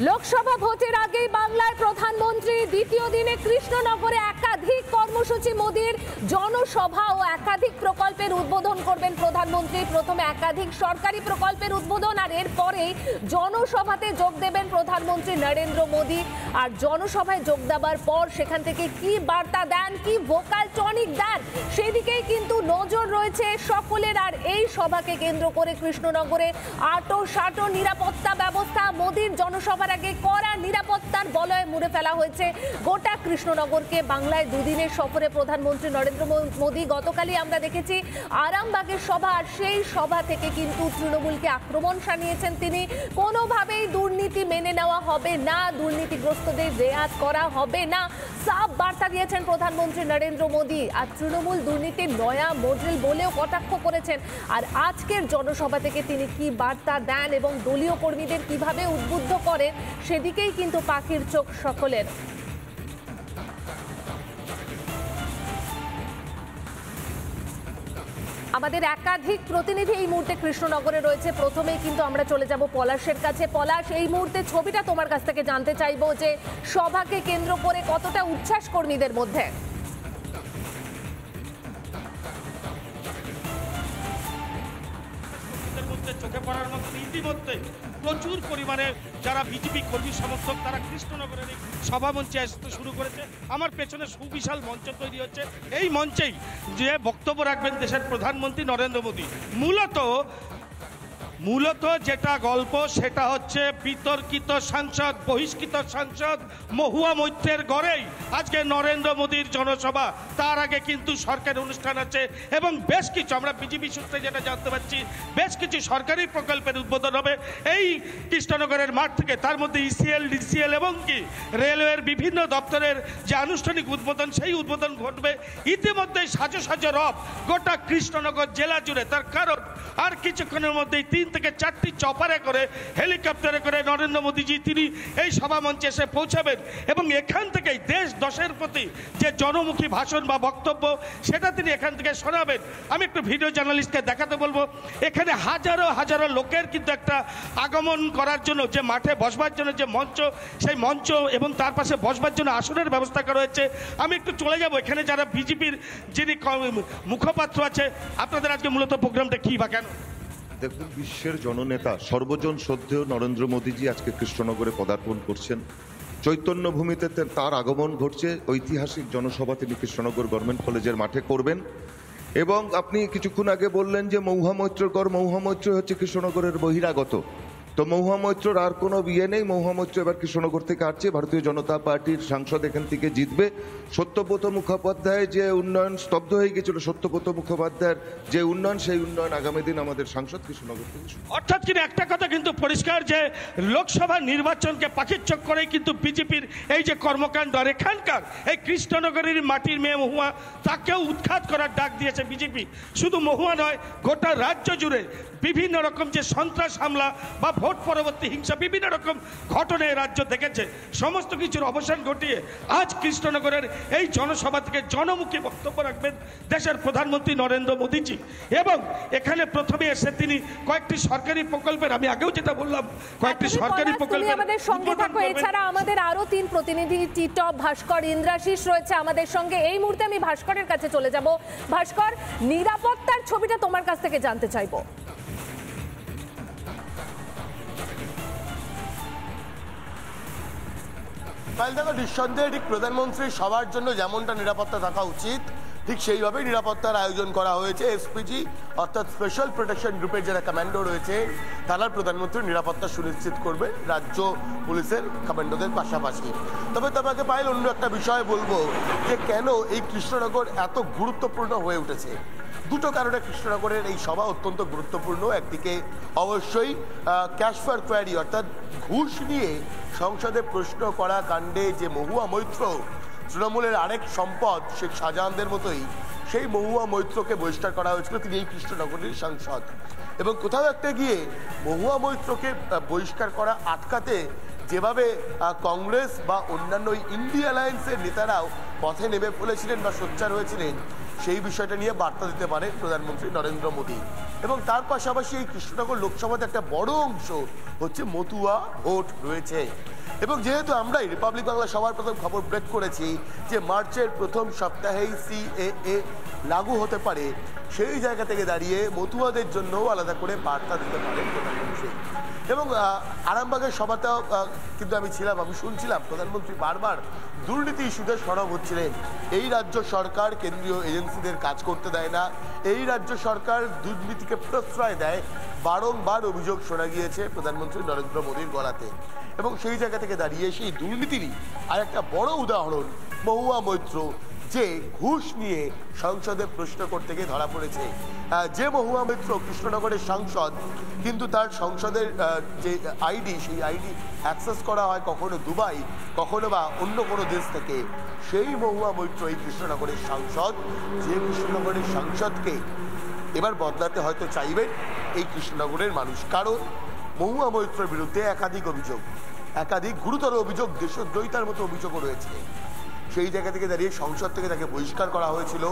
লোকসভা ভোটের আগেই বাংলার প্রধানমন্ত্রী দ্বিতীয় দিনে কৃষ্ণনগরে একাধিক কর্মসূচি মোদির জনসভা ও একাধিক প্রকল্পের উদ্বোধন করবেন প্রধানমন্ত্রী। প্রথমে একাধিক সরকারি প্রকল্পের উদ্বোধন আর এরপরেই জনসভাতে যোগ দেবেন প্রধানমন্ত্রী নরেন্দ্র মোদী। আর জনসভায় যোগ দেওয়ার পর সেখান থেকে কি বার্তা দেন, কি ভোকাল টনিক দেন, সেদিকেই কিন্তু নজর রয়েছে সকলের। আর এই সভাকে কেন্দ্র করে কৃষ্ণনগরে আঁটো নিরাপত্তা ব্যবস্থা, মোদির জনসভার আগে কড়া নিরাপত্তার বলয়ে মুড়ে ফেলা হয়েছে গোটা কৃষ্ণনগরকে। বাংলায় দুদিনের সফরে প্রধানমন্ত্রী নরেন্দ্র মোদী গতকালই আমরা দেখেছি আরামবাগের সভা, আর সেই সভা থেকে কিন্তু তৃণমূলকে আক্রমণ শানিয়েছেন তিনি। কোনোভাবেই দুর্নীতি মেনে নেওয়া হবে না, দুর্নীতিগ্রস্তদের রেয়াত করা হবে না, সাফ বার্তা দিয়েছেন প্রধানমন্ত্রী নরেন্দ্র মোদী। আর তৃণমূল দুর্নীতির নয়া মডেল বলেও কটাক্ষ করেছেন। আর আজকের জনসভা থেকে তিনি কি বার্তা দেন এবং দলীয় কর্মীদের কিভাবে উদ্বুদ্ধ করেন, সেদিকেই কিন্তু পাখির চোখ সকলের। আমাদের একাধিক প্রতিনিধি এই মুহূর্তে কৃষ্ণনগরে রয়েছে। প্রথমেই কিন্তু আমরা চলে যাব পলাশের কাছে। পলাশ, এই মুহূর্তে ছবিটা তোমার কাছ থেকে জানতে চাইবো যে সভাকে কেন্দ্র করে কতটা উচ্ছ্বাস কর্মীদের মধ্যে। চোখে পড়ার মতো ইতিমধ্যে প্রচুর পরিমাণে যারা বিজেপি কর্মী সমর্থক তারা কৃষ্ণনগরের এই সভা মঞ্চে আসতে শুরু করেছে। আমার পেছনে সুবিশাল মঞ্চ তৈরি হচ্ছে। এই মঞ্চেই যে বক্তব্য রাখবেন দেশের প্রধানমন্ত্রী নরেন্দ্র মোদী। মূলত যেটা গল্প সেটা হচ্ছে বিতর্কিত সাংসদ, বহিষ্কৃত সাংসদ মহুয়া মৈত্রের গড়েই আজকে নরেন্দ্র মোদীর জনসভা। তার আগে কিন্তু সরকারি অনুষ্ঠান আছে এবং বেশ কিছু, আমরা বিজেপি সূত্রে যেটা জানতে পারছি, বেশ কিছু সরকারি প্রকল্পের উদ্বোধন হবে এই কৃষ্ণনগরের মাঠ থেকে। তার মধ্যে ইসিএল, ডিসিএল এবং কি রেলওয়ের বিভিন্ন দপ্তরের যে আনুষ্ঠানিক উদ্বোধন, সেই উদ্বোধন ঘটবে। ইতিমধ্যে সাজো রব গোটা কৃষ্ণনগর জেলা জুড়ে। তার কারণ আর কিছুক্ষণের মধ্যেই 3 থেকে 4টি চপারে করে, হেলিকপ্টারে করে নরেন্দ্র মোদীজি তিনি এই সভা মঞ্চে এসে পৌঁছাবেন এবং এখান থেকেই দেশ দশের প্রতি যে জনমুখী ভাষণ বা বক্তব্য সেটা তিনি এখান থেকে শোনাবেন। আমি একটু ভিডিও জার্নালিস্টকে দেখাতে বলবো। এখানে হাজারো লোকের কিন্তু একটা আগমন করার জন্য যে মাঠে বসবার জন্য যে মঞ্চ, সেই মঞ্চ এবং তার পাশে বসবার জন্য আসনের ব্যবস্থা করা হয়েছে। আমি একটু চলে যাব এখানে যারা বিজেপির যিনি মুখপাত্র আছে। আপনাদের আজকে মূলত প্রোগ্রামটা কি বা কেন? দেখুন, বিশ্বের জননেতা সর্বজন শ্রদ্ধেয় নরেন্দ্র মোদীজি আজকে কৃষ্ণনগরে পদার্পণ করছেন। চৈতন্য ভূমিতে তার আগমন ঘটছে। ঐতিহাসিক জনসভা তিনি কৃষ্ণনগর গভর্নমেন্ট কলেজের মাঠে করবেন। এবং আপনি কিছুক্ষণ আগে বললেন যে মহুয়া মৈত্রর গড়, মহুয়া মৈত্র হচ্ছে কৃষ্ণনগরের বহিরাগত। তো মহুয়া মৈত্রর আর কোনো বিয়ে নেই। মহুয়া মৈত্র এবার কৃষ্ণনগর থেকে আসছে। ভারতীয় জনতা পার্টির সাংসদ এখান থেকে জিতবে। সত্যব্রত মুখোপাধ্যায় যে উন্নয়ন স্তব্ধ হয়ে গেছিল, সত্যব্রত মুখোপাধ্যায়ের যে উন্নয়ন, সেই উন্নয়ন আগামী দিন আমাদের সাংসদ কৃষ্ণনগর থেকে। অর্থাৎ কিন্তু একটা কথা কিন্তু পরিষ্কার যে লোকসভা নির্বাচনকে পাখির চোখ করেই কিন্তু বিজেপির এই যে কর্মকাণ্ড, আর এখানকার এই কৃষ্ণনগরের মাটির মেয়ে মহুয়া, তাকেও উৎখাত করার ডাক দিয়েছে বিজেপি। শুধু মহুয়া নয়, গোটা রাজ্য জুড়ে বিভিন্ন রকম যে সন্ত্রাস হামলা বা ভোট পরবর্তী হিংসা, বিভিন্ন রকম ঘটনায় রাজ্য দেখেছে। সমস্ত কিছুর অবসান ঘটিয়ে আজ কৃষ্ণনগরের এই জনসভা থেকে জনমুখী বক্তব্য রাখবেন দেশের প্রধানমন্ত্রী নরেন্দ্র মোদীজি। এবং এখানে প্রথমে এসে তিনি কয়েকটি সরকারি প্রকল্পের, আমি আগেও যেটা বললাম, কয়েকটি সরকারি প্রকল্প আমাদের সঙ্গে থাকো। এছাড়া আমাদের আরো 3 প্রতিনিধি টিটপ, ভাস্কর, ইন্দ্রাশিস রয়েছে আমাদের সঙ্গে। এই মুহূর্তে আমি ভাস্করের কাছে চলে যাব। ভাস্কর, নিরাপত্তার ছবিটা তোমার কাছ থেকে জানতে চাইবো। দেখো, নিঃসন্দেহে ঠিক প্রধানমন্ত্রী সবার জন্য যেমনটা নিরাপত্তা থাকা উচিত, ঠিক সেইভাবেই নিরাপত্তার আয়োজন করা হয়েছে। এসপিজি অর্থাৎ স্পেশাল প্রোটেকশন গ্রুপের যারা কমান্ডো রয়েছে তারা প্রধানমন্ত্রীর নিরাপত্তা সুনিশ্চিত করবে রাজ্য পুলিশের কমান্ডোদের পাশাপাশি। তবে তোমাকে পাইল অন্য একটা বিষয় বলবো যে কেন এই কৃষ্ণনগর এত গুরুত্বপূর্ণ হয়ে উঠেছে। দুটো কারণে কৃষ্ণনগরের এই সভা অত্যন্ত গুরুত্বপূর্ণ। একদিকে অবশ্যই ক্যাশ ফর কোয়ারি অর্থাৎ ঘুষ নিয়ে সংসদে প্রশ্ন করা কাণ্ডে যে মহুয়া মৈত্র, তৃণমূলের আরেক সম্পদ শেখ শাহজাহানদের মতোই সেই মহুয়া মৈত্রকে বহিষ্কার করা হয়েছিল। তিনি এই কৃষ্ণনগরের সাংসদ এবং কোথাও একটা গিয়ে মহুয়া মৈত্রকে বহিষ্কার করা আটকাতে যেভাবে কংগ্রেস বা অন্যান্য ইন্ডিয়া অ্যালায়েন্সের নেতারাও পথে নেমে পড়েছিলেন বা সোচ্চার হয়েছিলেন, সেই বিষয়টা নিয়ে বার্তা দিতে পারে প্রধানমন্ত্রী নরেন্দ্র মোদী। এবং তার পাশাপাশি এই কৃষ্ণনগর লোকসভাতে একটা বড় অংশ হচ্ছে মতুয়া ভোট রয়েছে। এবং যেহেতু আমরাই রিপাবলিক বাংলা সবার প্রথম খবর ব্রেক করেছি যে মার্চের প্রথম সপ্তাহেই সিএএ লাগু হতে পারে, সেই জায়গা থেকে দাঁড়িয়ে মতুয়াদের জন্যও আলাদা করে বার্তা দিতে পারেন প্রধানমন্ত্রী। এবং আরামবাগের সভাতেও কিন্তু আমি ছিলাম, আমি শুনছিলাম প্রধানমন্ত্রী বারবার দুর্নীতি ইস্যুতে সরব হচ্ছিলেন। এই রাজ্য সরকার কেন্দ্রীয় এজেন্সিদের কাজ করতে দেয় না, এই রাজ্য সরকার দুর্নীতিকে প্রশ্রয় দেয়, বারংবার অভিযোগ শোনা গিয়েছে প্রধানমন্ত্রী নরেন্দ্র মোদীর গলাতে। এবং সেই জায়গা থেকে দাঁড়িয়ে সেই দুর্নীতিরই আর একটা বড় উদাহরণ মহুয়া মৈত্র, যে ঘুষ নিয়ে সংসদে প্রশ্ন করতে গিয়ে ধরা পড়েছে। যে মহুয়া মৈত্র কৃষ্ণনগরের সাংসদ, কিন্তু তার সংসদের যে আইডি, সেই আইডি অ্যাক্সেস করা হয় কখনো দুবাই, কখনো বা অন্য কোনো দেশ থেকে। সেই মহুয়া মৈত্র এই কৃষ্ণনগরের সাংসদ, যে কৃষ্ণনগরের সাংসদকে এবার বদলাতে হয়তো চাইবেন এই কৃষ্ণনগরের মানুষ। কারণ মহুয়া মৈত্রের বিরুদ্ধে একাধিক অভিযোগ, একাধিক গুরুতর অভিযোগ, দেশদ্রোহিতার মতো অভিযোগও রয়েছে। সেই জায়গা থেকে দাঁড়িয়ে সংসদ থেকে তাকে বহিষ্কার করা হয়েছিল।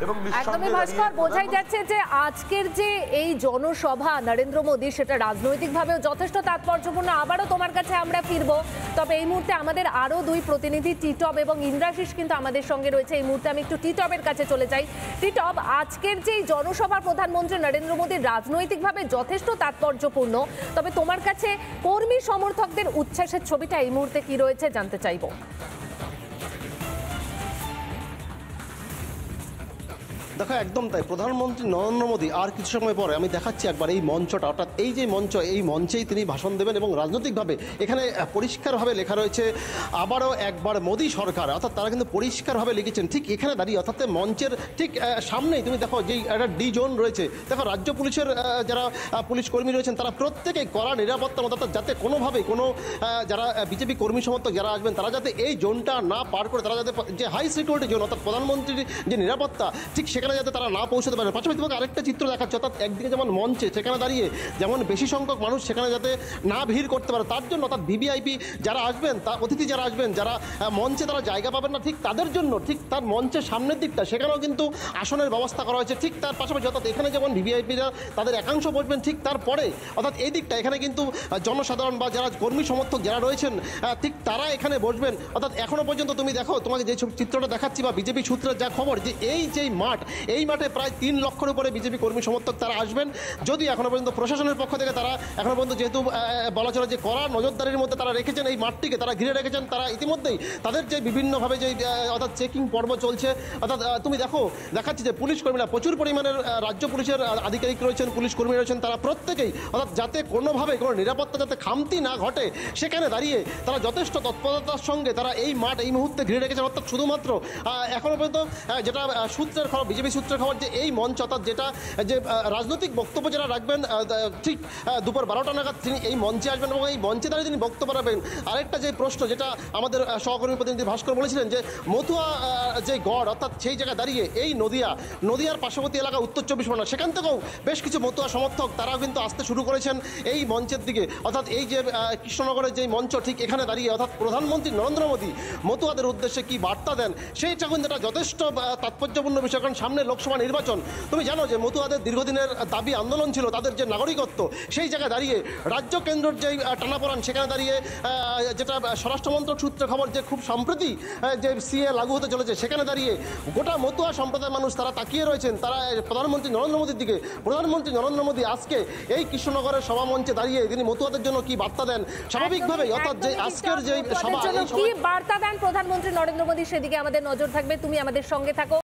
এবং একদমই ভাস্কর, বোঝাই যাচ্ছে যে আজকের যে এই জনসভা নরেন্দ্র মোদী, সেটা রাজনৈতিকভাবেও যথেষ্ট তাৎপর্যপূর্ণ। আবারও তোমার কাছে আমরা ফিরবো, তবে এই মুহূর্তে আমাদের আরও দুই প্রতিনিধি টিটব এবং ইন্দ্রাশিস কিন্তু আমাদের সঙ্গে রয়েছে। এই মুহূর্তে আমি একটু টিটবের কাছে চলে যাই। টিটব, আজকের যে জনসভা প্রধানমন্ত্রী নরেন্দ্র মোদীর রাজনৈতিকভাবে যথেষ্ট তাৎপর্যপূর্ণ, তবে তোমার কাছে কর্মী সমর্থকদের উচ্ছ্বাসের ছবিটা এই মুহূর্তে কি রয়েছে জানতে চাইবো। দেখো, একদম তাই। প্রধানমন্ত্রী নরেন্দ্র মোদী আর কিছু সময় পরে, আমি দেখাচ্ছি একবার এই মঞ্চটা, অর্থাৎ এই যে মঞ্চ, এই মঞ্চেই তিনি ভাষণ দেবেন। এবং রাজনৈতিকভাবে এখানে পরিষ্কারভাবে লেখা রয়েছে আবারও একবার মোদী সরকার, অর্থাৎ তারা কিন্তু পরিষ্কারভাবে লিখেছেন ঠিক এখানে দাঁড়িয়ে, অর্থাৎ মঞ্চের ঠিক সামনেই তুমি দেখো যেই একটা ডি জোন রয়েছে, দেখো রাজ্য পুলিশের যারা পুলিশ কর্মী রয়েছেন তারা প্রত্যেকেই কড়া নিরাপত্তার মতো, অর্থাৎ যাতে কোনোভাবেই কোনো যারা বিজেপি কর্মী সমর্থক যারা আসবেন তারা যাতে এই জোনটা না পার করে, তারা যাতে যে হাই সিকিউরিটি জোন, অর্থাৎ প্রধানমন্ত্রীর যে নিরাপত্তা, ঠিক সেখানে যাতে তারা না পৌঁছতে পারে। পাশাপাশি তোমাকে আরেকটা চিত্র দেখাচ্ছে, অর্থাৎ একদিকে যেমন মঞ্চে সেখানে দাঁড়িয়ে যেমন বেশি সংখ্যক মানুষ সেখানে যাতে না ভিড় করতে পারে, তার জন্য অর্থাৎ ভিভিআইপি যারা আসবেন, অতিথি যারা আসবেন, যারা মঞ্চে তারা জায়গা পাবেন না, ঠিক তাদের জন্য ঠিক তার মঞ্চের সামনের দিকটা সেখানেও কিন্তু আসনের ব্যবস্থা করা হয়েছে। ঠিক তার পাশাপাশি অর্থাৎ এখানে যেমন ভিভিআইপিরা তাদের একাংশ বসবেন, ঠিক তারপরে অর্থাৎ এই দিকটা এখানে কিন্তু জনসাধারণ বা যারা কর্মী সমর্থক যারা রয়েছেন ঠিক তারা এখানে বসবেন। অর্থাৎ এখনো পর্যন্ত তুমি দেখো, তোমাকে যে চিত্রটা দেখাচ্ছি বা বিজেপি সূত্রের যা খবর, যে এই যে মাঠ, এই মাঠে প্রায় 3 লক্ষের উপরে বিজেপি কর্মী সমর্থক তারা আসবেন। যদি এখনো পর্যন্ত প্রশাসনের পক্ষ থেকে তারা এখনো পর্যন্ত যেহেতু বলা চলে যে কড়া নজরদারির মধ্যে তারা রেখেছেন এই মাঠটিকে, তারা ঘিরে রেখেছেন, তারা ইতিমধ্যেই তাদের যে বিভিন্নভাবে যে অর্থাৎ চেকিং পর্ব চলছে। অর্থাৎ তুমি দেখো, দেখাচ্ছি যে পুলিশ কর্মীরা, প্রচুর পরিমাণের রাজ্য পুলিশের আধিকারিক রয়েছেন, পুলিশ কর্মী রয়েছেন, তারা প্রত্যেকেই অর্থাৎ যাতে কোনোভাবে কোনো নিরাপত্তা যাতে খামতি না ঘটে সেখানে দাঁড়িয়ে তারা যথেষ্ট তৎপরতার সঙ্গে তারা এই মাঠ এই মুহূর্তে ঘিরে রেখেছেন। অর্থাৎ শুধুমাত্র এখনো পর্যন্ত যেটা সূত্রের খবর, বিজেপি সূত্রের খবর, যে এই মঞ্চ অর্থাৎ যেটা যে রাজনৈতিক বক্তব্য যারা রাখবেন ঠিক দুপুর 12টা নাগাদ তিনি এই মঞ্চে আসবেন এবং এই মঞ্চে দাঁড়িয়ে তিনি বক্তব্য রাখবেন। আরেকটা যে প্রশ্ন, যেটা আমাদের সহকর্মী প্রতিনিধি ভাস্কর বলেছিলেন, যে মতুয়া যে গড়, অর্থাৎ সেই জায়গায় দাঁড়িয়ে এই নদিয়ার পার্শ্ববর্তী এলাকা উত্তর 24 পরগনা, সেখান থেকেও বেশ কিছু মতুয়া সমর্থক তারাও কিন্তু আসতে শুরু করেছেন এই মঞ্চের দিকে। অর্থাৎ এই যে কৃষ্ণনগরের যে মঞ্চ, ঠিক এখানে দাঁড়িয়ে অর্থাৎ প্রধানমন্ত্রী নরেন্দ্র মোদী মতুয়াদের উদ্দেশ্যে কি বার্তা দেন, সেইটা কিন্তু একটা যথেষ্ট তাৎপর্যপূর্ণ বিষয়। কারণ সামনে লোকসভা নির্বাচন, তুমি জানো যে মতুয়াদের দীর্ঘদিনের দাবি আন্দোলন ছিল তাদের যে নাগরিকত্ব, সেই জায়গায় দাঁড়িয়ে রাজ্য কেন্দ্রের যে টানাপোড়ান, সেখানে দাঁড়িয়ে যেটা স্বরাষ্ট্রমন্ত্রক সূত্রে খবর যে খুব সম্প্রতি যে সিএ লাগু হতে চলেছে, সেখানে দাঁড়িয়ে গোটা মতুয়া সম্প্রদায়ের মানুষ তারা তাকিয়ে রয়েছেন তারা প্রধানমন্ত্রী নরেন্দ্র মোদীর দিকে। প্রধানমন্ত্রী নরেন্দ্র মোদী আজকে এই কৃষ্ণনগরের সভা মঞ্চে দাঁড়িয়ে তিনি মতুয়াদের জন্য কি বার্তা দেন, স্বাভাবিকভাবেই অর্থাৎ যে আজকের যে সভা, কি বার্তা দেন প্রধানমন্ত্রী নরেন্দ্র মোদী, সেদিকে আমাদের নজর থাকবে। তুমি আমাদের সঙ্গে থাকো।